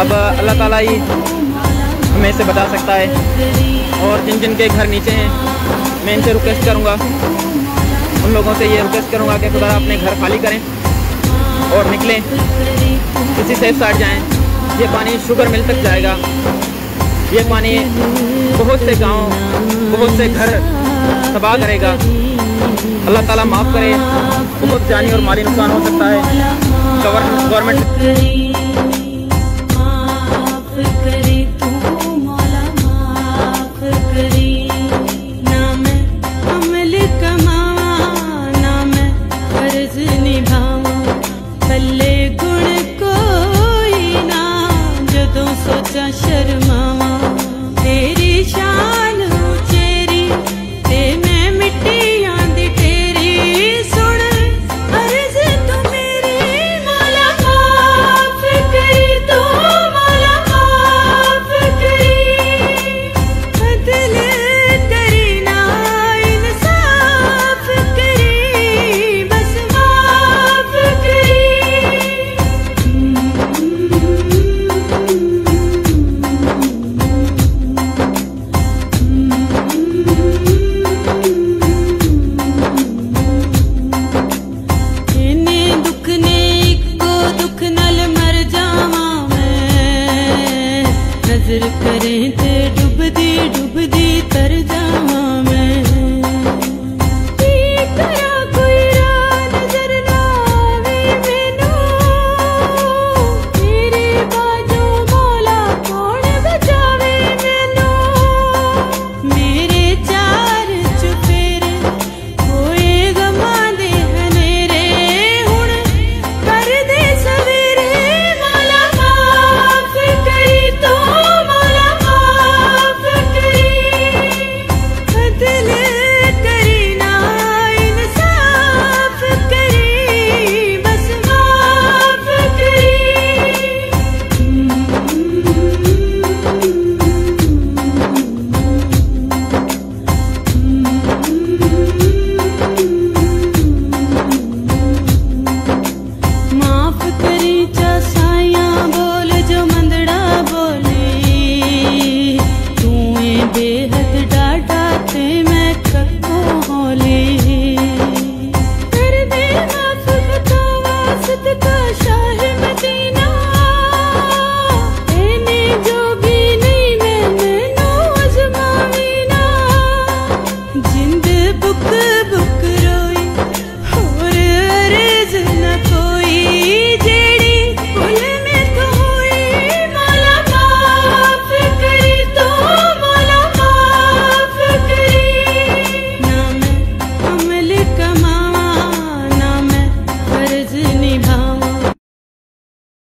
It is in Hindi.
अब अल्लाह ताला ही हमें इसे बचा सकता है। और जिन जिन के घर नीचे हैं, मैं इनसे रिक्वेस्ट करूँगा, उन लोगों से ये रिक्वेस्ट करूँगा कि खुदा अपने घर खाली करें और निकलें, किसी सेफ साइड जाएँ। ये पानी शुगर मिल तक जाएगा। ये पानी बहुत से गांव, बहुत से घर तबाह करेगा। अल्लाह ताला माफ़ करे। बहुत जानी और माली नुकसान हो सकता है। गवर्नमेंट करें ते डुबदी डुबदी तर जावा मैं। तेरा कोई राह नजर ना आवे मैनू, तेरे बाजू मौला कौन बचावे मैनू। मेरे चार चुफेरे होए गमा दे हनेरे, हुण कर दे सवेरे मौला माफ करी तो। माफ करी